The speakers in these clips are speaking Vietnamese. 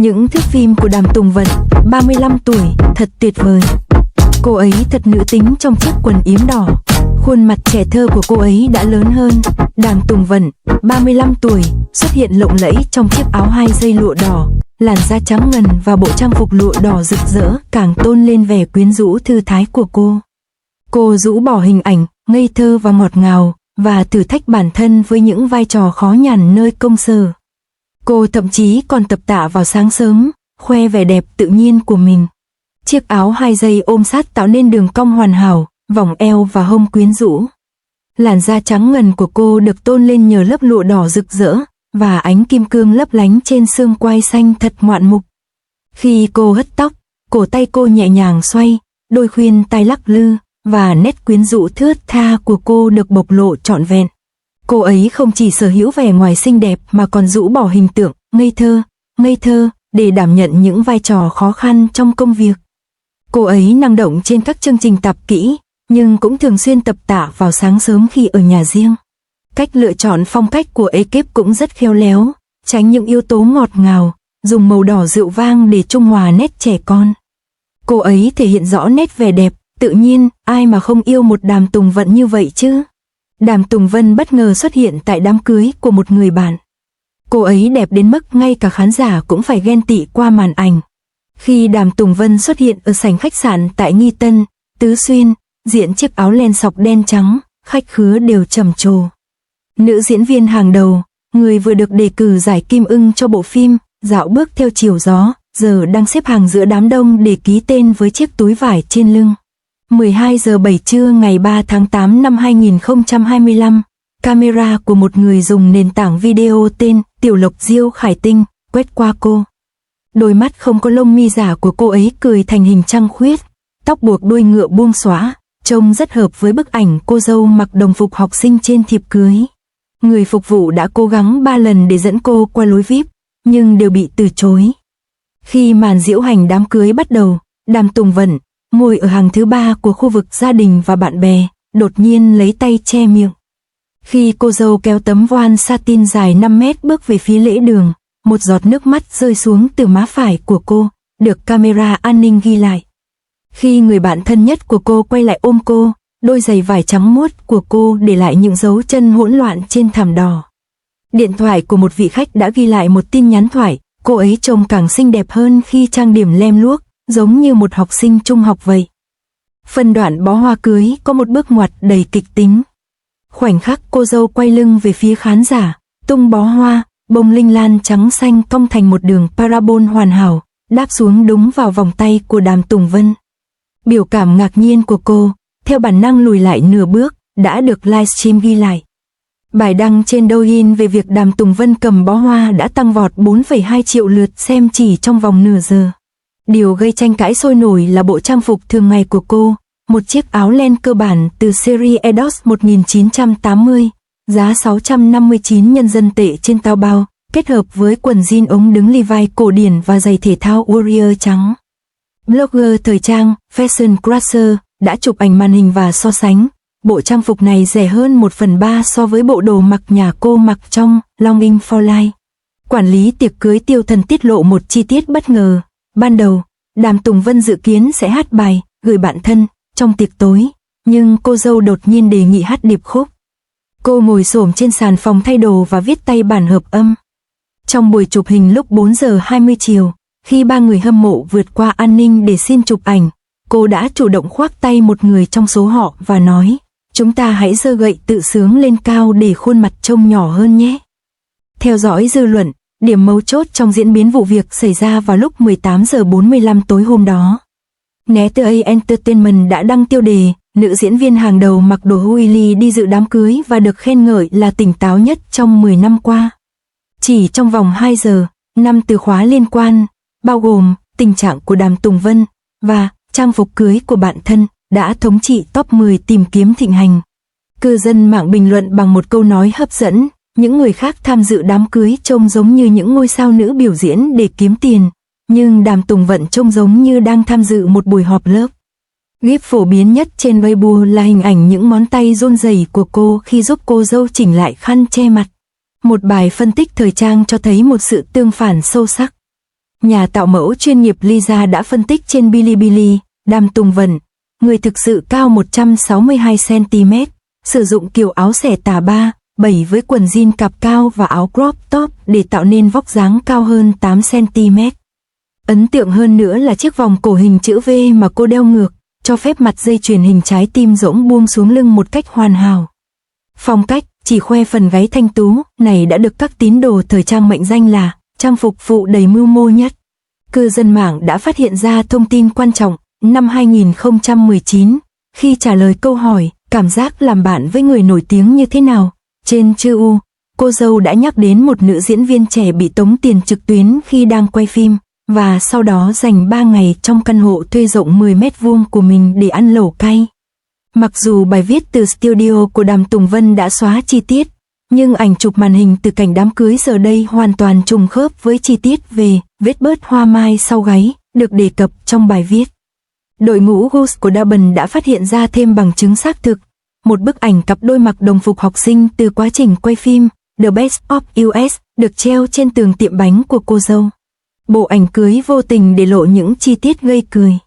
Những thước phim của Đàm Tùng Vận, 35 tuổi, thật tuyệt vời. Cô ấy thật nữ tính trong chiếc quần yếm đỏ. Khuôn mặt trẻ thơ của cô ấy đã lớn hơn. Đàm Tùng Vận, 35 tuổi, xuất hiện lộng lẫy trong chiếc áo 2 dây lụa đỏ. Làn da trắng ngần và bộ trang phục lụa đỏ rực rỡ càng tôn lên vẻ quyến rũ thư thái của cô. Cô rũ bỏ hình ảnh ngây thơ và ngọt ngào và thử thách bản thân với những vai trò khó nhằn nơi công sở. Cô thậm chí còn tập tạ vào sáng sớm, khoe vẻ đẹp tự nhiên của mình. Chiếc áo 2 dây ôm sát tạo nên đường cong hoàn hảo, vòng eo và hông quyến rũ. Làn da trắng ngần của cô được tôn lên nhờ lớp lụa đỏ rực rỡ và ánh kim cương lấp lánh trên xương quai xanh thật ngoạn mục. Khi cô hất tóc, cổ tay cô nhẹ nhàng xoay, đôi khuyên tai lắc lư và nét quyến rũ thướt tha của cô được bộc lộ trọn vẹn. Cô ấy không chỉ sở hữu vẻ ngoài xinh đẹp mà còn rũ bỏ hình tượng ngây thơ để đảm nhận những vai trò khó khăn trong công việc. Cô ấy năng động trên các chương trình tạp kỹ, nhưng cũng thường xuyên tập tạ vào sáng sớm khi ở nhà riêng. Cách lựa chọn phong cách của ekip cũng rất khéo léo, tránh những yếu tố ngọt ngào, dùng màu đỏ rượu vang để trung hòa nét trẻ con. Cô ấy thể hiện rõ nét vẻ đẹp, tự nhiên, ai mà không yêu một Đàm Tùng Vận như vậy chứ. Đàm Tùng Vân bất ngờ xuất hiện tại đám cưới của một người bạn. Cô ấy đẹp đến mức ngay cả khán giả cũng phải ghen tị qua màn ảnh. Khi Đàm Tùng Vân xuất hiện ở sảnh khách sạn tại Nghi Tân, Tứ Xuyên, diện chiếc áo len sọc đen trắng, khách khứa đều trầm trồ. Nữ diễn viên hàng đầu, người vừa được đề cử giải Kim Ưng cho bộ phim Dạo bước theo chiều gió, giờ đang xếp hàng giữa đám đông để ký tên với chiếc túi vải trên lưng. 12 giờ 7 trưa ngày 3 tháng 8 năm 2025, camera của một người dùng nền tảng video tên Tiểu Lộc Diêu Khải Tinh quét qua cô. Đôi mắt không có lông mi giả của cô ấy cười thành hình trăng khuyết, tóc buộc đuôi ngựa buông xõa, trông rất hợp với bức ảnh cô dâu mặc đồng phục học sinh trên thiệp cưới. Người phục vụ đã cố gắng 3 lần để dẫn cô qua lối VIP, nhưng đều bị từ chối. Khi màn diễu hành đám cưới bắt đầu, Đàm Tùng Vận, ngồi ở hàng thứ 3 của khu vực gia đình và bạn bè, đột nhiên lấy tay che miệng. Khi cô dâu kéo tấm voan satin dài 5 mét bước về phía lễ đường, một giọt nước mắt rơi xuống từ má phải của cô, được camera an ninh ghi lại. Khi người bạn thân nhất của cô quay lại ôm cô, đôi giày vải trắng muốt của cô để lại những dấu chân hỗn loạn trên thảm đỏ. Điện thoại của một vị khách đã ghi lại một tin nhắn thoại, cô ấy trông càng xinh đẹp hơn khi trang điểm lem luốc, giống như một học sinh trung học vậy. Phần đoạn bó hoa cưới có một bước ngoặt đầy kịch tính. Khoảnh khắc cô dâu quay lưng về phía khán giả, tung bó hoa, bông linh lan trắng xanh cong thành một đường parabol hoàn hảo, đáp xuống đúng vào vòng tay của Đàm Tùng Vân. Biểu cảm ngạc nhiên của cô, theo bản năng lùi lại nửa bước, đã được livestream ghi lại. Bài đăng trên Douyin về việc Đàm Tùng Vân cầm bó hoa đã tăng vọt 4,2 triệu lượt xem chỉ trong vòng nửa giờ. Điều gây tranh cãi sôi nổi là bộ trang phục thường ngày của cô, một chiếc áo len cơ bản từ series Eidos 1980, giá 659 nhân dân tệ trên Taobao, kết hợp với quần jean ống đứng Levi cổ điển và giày thể thao Warrior trắng. Blogger thời trang Fashion Crusher đã chụp ảnh màn hình và so sánh. Bộ trang phục này rẻ hơn 1/3 so với bộ đồ mặc nhà cô mặc trong Longing for Life. Quản lý tiệc cưới Tiêu Thần tiết lộ một chi tiết bất ngờ. Ban đầu, Đàm Tùng Vân dự kiến sẽ hát bài Gửi bạn thân trong tiệc tối, nhưng cô dâu đột nhiên đề nghị hát điệp khúc. Cô ngồi xổm trên sàn phòng thay đồ và viết tay bản hợp âm. Trong buổi chụp hình lúc 4 giờ 20 chiều, khi 3 người hâm mộ vượt qua an ninh để xin chụp ảnh, cô đã chủ động khoác tay một người trong số họ và nói, chúng ta hãy giơ gậy tự sướng lên cao để khuôn mặt trông nhỏ hơn nhé. Theo dõi dư luận, điểm mấu chốt trong diễn biến vụ việc xảy ra vào lúc 18 giờ 45 tối hôm đó. NETA Entertainment đã đăng tiêu đề, nữ diễn viên hàng đầu mặc đồ Huili đi dự đám cưới và được khen ngợi là tỉnh táo nhất trong 10 năm qua. Chỉ trong vòng 2 giờ, 5 từ khóa liên quan, bao gồm tình trạng của Đàm Tùng Vân và trang phục cưới của bạn thân, đã thống trị top 10 tìm kiếm thịnh hành. Cư dân mạng bình luận bằng một câu nói hấp dẫn, những người khác tham dự đám cưới trông giống như những ngôi sao nữ biểu diễn để kiếm tiền, nhưng Đàm Tùng Vận trông giống như đang tham dự một buổi họp lớp. GIF phổ biến nhất trên Weibo là hình ảnh những ngón tay run rẩy của cô khi giúp cô dâu chỉnh lại khăn che mặt. Một bài phân tích thời trang cho thấy một sự tương phản sâu sắc. Nhà tạo mẫu chuyên nghiệp Lisa đã phân tích trên Bilibili, Đàm Tùng Vân, người thực sự cao 162cm, sử dụng kiểu áo xẻ tà 3, 7 với quần jean cạp cao và áo crop top để tạo nên vóc dáng cao hơn 8cm. Ấn tượng hơn nữa là chiếc vòng cổ hình chữ V mà cô đeo ngược, cho phép mặt dây chuyền hình trái tim rỗng buông xuống lưng một cách hoàn hảo. Phong cách chỉ khoe phần gáy thanh tú này đã được các tín đồ thời trang mệnh danh là trang phục phụ đầy mưu mô nhất. Cư dân mạng đã phát hiện ra thông tin quan trọng năm 2019 khi trả lời câu hỏi cảm giác làm bạn với người nổi tiếng như thế nào. Trên Chu, cô dâu đã nhắc đến một nữ diễn viên trẻ bị tống tiền trực tuyến khi đang quay phim và sau đó dành 3 ngày trong căn hộ thuê rộng 10 mét vuông của mình để ăn lẩu cay. Mặc dù bài viết từ studio của Đàm Tùng Vân đã xóa chi tiết, nhưng ảnh chụp màn hình từ cảnh đám cưới giờ đây hoàn toàn trùng khớp với chi tiết về vết bớt hoa mai sau gáy được đề cập trong bài viết. Đội ngũ Goose của Daben đã phát hiện ra thêm bằng chứng xác thực, một bức ảnh cặp đôi mặc đồng phục học sinh từ quá trình quay phim The Best of US được treo trên tường tiệm bánh của cô dâu. Bộ ảnh cưới vô tình để lộ những chi tiết gây cười.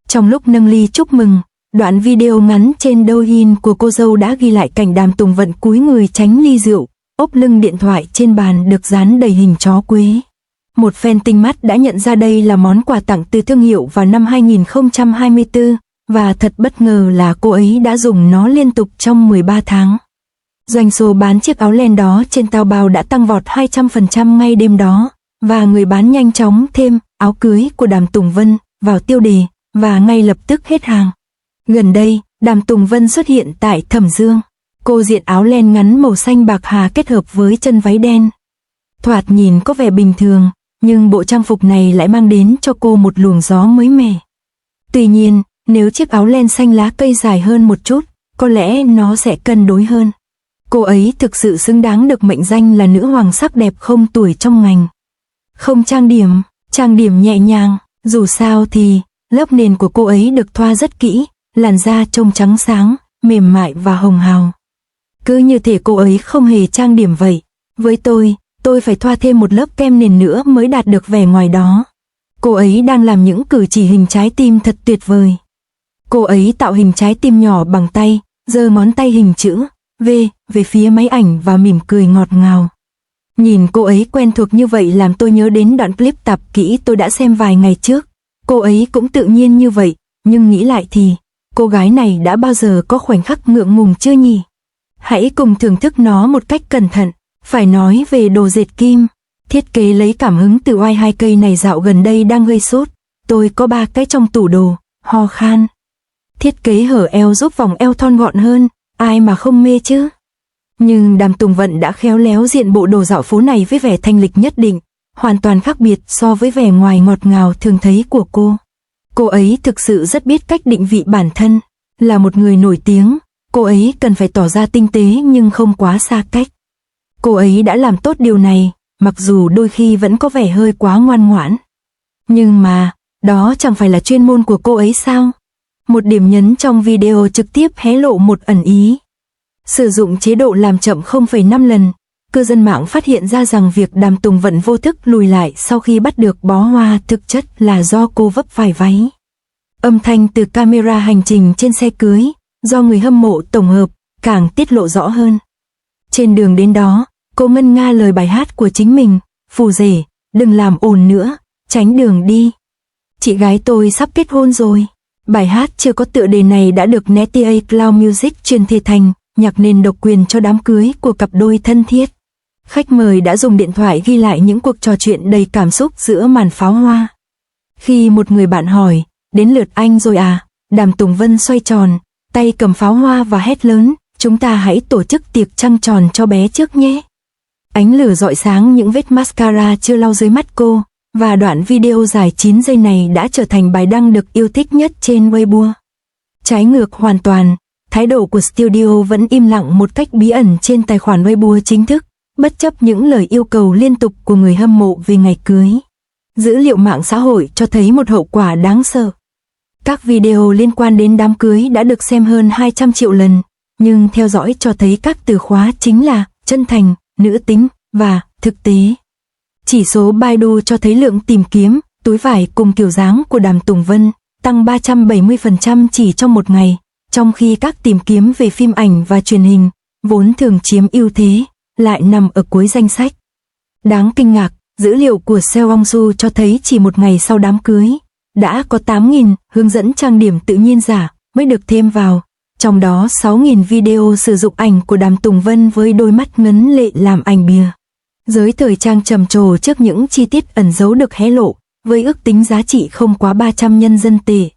Trong lúc nâng ly chúc mừng, đoạn video ngắn trên Douyin của cô dâu đã ghi lại cảnh Đàm Tùng Vân cúi người tránh ly rượu, ốp lưng điện thoại trên bàn được dán đầy hình chó quế. Một fan tinh mắt đã nhận ra đây là món quà tặng từ thương hiệu vào năm 2024, và thật bất ngờ là cô ấy đã dùng nó liên tục trong 13 tháng. Doanh số bán chiếc áo len đó trên Taobao đã tăng vọt 200% ngay đêm đó, và người bán nhanh chóng thêm áo cưới của Đàm Tùng Vân vào tiêu đề, và ngay lập tức hết hàng. Gần đây, Đàm Tùng Vân xuất hiện tại Thẩm Dương. Cô diện áo len ngắn màu xanh bạc hà kết hợp với chân váy đen. Thoạt nhìn có vẻ bình thường, nhưng bộ trang phục này lại mang đến cho cô một luồng gió mới mẻ. Tuy nhiên, nếu chiếc áo len xanh lá cây dài hơn một chút, có lẽ nó sẽ cân đối hơn. Cô ấy thực sự xứng đáng được mệnh danh là nữ hoàng sắc đẹp không tuổi trong ngành. Không trang điểm nhẹ nhàng, dù sao thì lớp nền của cô ấy được thoa rất kỹ, làn da trông trắng sáng, mềm mại và hồng hào. Cứ như thể cô ấy không hề trang điểm vậy. Với tôi phải thoa thêm một lớp kem nền nữa mới đạt được vẻ ngoài đó. Cô ấy đang làm những cử chỉ hình trái tim thật tuyệt vời. Cô ấy tạo hình trái tim nhỏ bằng tay, giơ ngón tay hình chữ V về phía máy ảnh và mỉm cười ngọt ngào. Nhìn cô ấy quen thuộc như vậy làm tôi nhớ đến đoạn clip tạp kỹ tôi đã xem vài ngày trước. Cô ấy cũng tự nhiên như vậy, nhưng nghĩ lại thì, cô gái này đã bao giờ có khoảnh khắc ngượng ngùng chưa nhỉ? Hãy cùng thưởng thức nó một cách cẩn thận. Phải nói về đồ dệt kim, thiết kế lấy cảm hứng từ oai hai cây này dạo gần đây đang gây sốt. Tôi có 3 cái trong tủ đồ, ho khan. Thiết kế hở eo giúp vòng eo thon gọn hơn, ai mà không mê chứ? Nhưng Đàm Tùng Vân đã khéo léo diện bộ đồ dạo phố này với vẻ thanh lịch nhất định, hoàn toàn khác biệt so với vẻ ngoài ngọt ngào thường thấy của cô. Cô ấy thực sự rất biết cách định vị bản thân, là một người nổi tiếng, cô ấy cần phải tỏ ra tinh tế nhưng không quá xa cách. Cô ấy đã làm tốt điều này, mặc dù đôi khi vẫn có vẻ hơi quá ngoan ngoãn. Nhưng mà, đó chẳng phải là chuyên môn của cô ấy sao? Một điểm nhấn trong video trực tiếp hé lộ một ẩn ý. Sử dụng chế độ làm chậm 0,5 lần, cư dân mạng phát hiện ra rằng việc Đàm Tùng Vân vô thức lùi lại sau khi bắt được bó hoa thực chất là do cô vấp phải váy. Âm thanh từ camera hành trình trên xe cưới, do người hâm mộ tổng hợp, càng tiết lộ rõ hơn. Trên đường đến đó, cô ngân nga lời bài hát của chính mình, phù rể, đừng làm ồn nữa, tránh đường đi. Chị gái tôi sắp kết hôn rồi. Bài hát chưa có tựa đề này đã được Netia Cloud Music truyền thể thành nhạc nền độc quyền cho đám cưới của cặp đôi thân thiết. Khách mời đã dùng điện thoại ghi lại những cuộc trò chuyện đầy cảm xúc giữa màn pháo hoa. Khi một người bạn hỏi, đến lượt anh rồi à, Đàm Tùng Vân xoay tròn, tay cầm pháo hoa và hét lớn, chúng ta hãy tổ chức tiệc trăng tròn cho bé trước nhé. Ánh lửa rọi sáng những vết mascara chưa lau dưới mắt cô, và đoạn video dài 9 giây này đã trở thành bài đăng được yêu thích nhất trên Weibo. Trái ngược hoàn toàn, thái độ của studio vẫn im lặng một cách bí ẩn trên tài khoản Weibo chính thức, bất chấp những lời yêu cầu liên tục của người hâm mộ về ngày cưới. Dữ liệu mạng xã hội cho thấy một hậu quả đáng sợ. Các video liên quan đến đám cưới đã được xem hơn 200 triệu lần, nhưng theo dõi cho thấy các từ khóa chính là chân thành, nữ tính và thực tế. Chỉ số Baidu cho thấy lượng tìm kiếm, túi vải cùng kiểu dáng của Đàm Tùng Vân tăng 370% chỉ trong một ngày, trong khi các tìm kiếm về phim ảnh và truyền hình, vốn thường chiếm ưu thế, lại nằm ở cuối danh sách. Đáng kinh ngạc, dữ liệu của Seongsu cho thấy chỉ một ngày sau đám cưới, đã có 8.000 hướng dẫn trang điểm tự nhiên giả mới được thêm vào, trong đó 6.000 video sử dụng ảnh của Đàm Tùng Vân với đôi mắt ngấn lệ làm ảnh bìa. Giới thời trang trầm trồ trước những chi tiết ẩn giấu được hé lộ, với ước tính giá trị không quá 300 nhân dân tệ.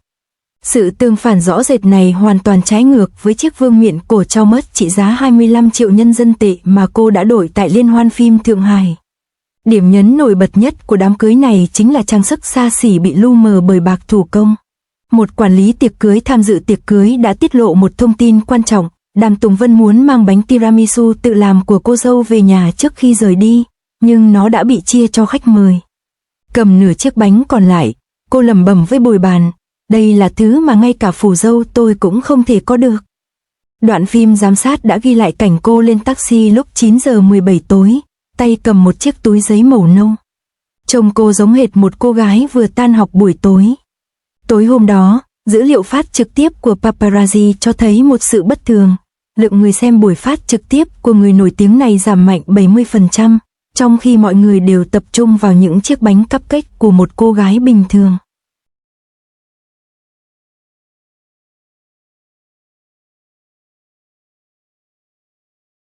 Sự tương phản rõ rệt này hoàn toàn trái ngược với chiếc vương miện cổ trao mất trị giá 25 triệu nhân dân tệ mà cô đã đổi tại Liên hoan phim Thượng Hải. Điểm nhấn nổi bật nhất của đám cưới này chính là trang sức xa xỉ bị lu mờ bởi bạc thủ công. Một quản lý tiệc cưới tham dự tiệc cưới đã tiết lộ một thông tin quan trọng, Đàm Tùng Vân muốn mang bánh tiramisu tự làm của cô dâu về nhà trước khi rời đi, nhưng nó đã bị chia cho khách mời. Cầm nửa chiếc bánh còn lại, cô lẩm bẩm với bồi bàn, đây là thứ mà ngay cả phù dâu tôi cũng không thể có được. Đoạn phim giám sát đã ghi lại cảnh cô lên taxi lúc 9 giờ 17 tối, tay cầm một chiếc túi giấy màu nâu. Trông cô giống hệt một cô gái vừa tan học buổi tối. Tối hôm đó, dữ liệu phát trực tiếp của paparazzi cho thấy một sự bất thường. Lượng người xem buổi phát trực tiếp của người nổi tiếng này giảm mạnh 70%, trong khi mọi người đều tập trung vào những chiếc bánh cupcake của một cô gái bình thường.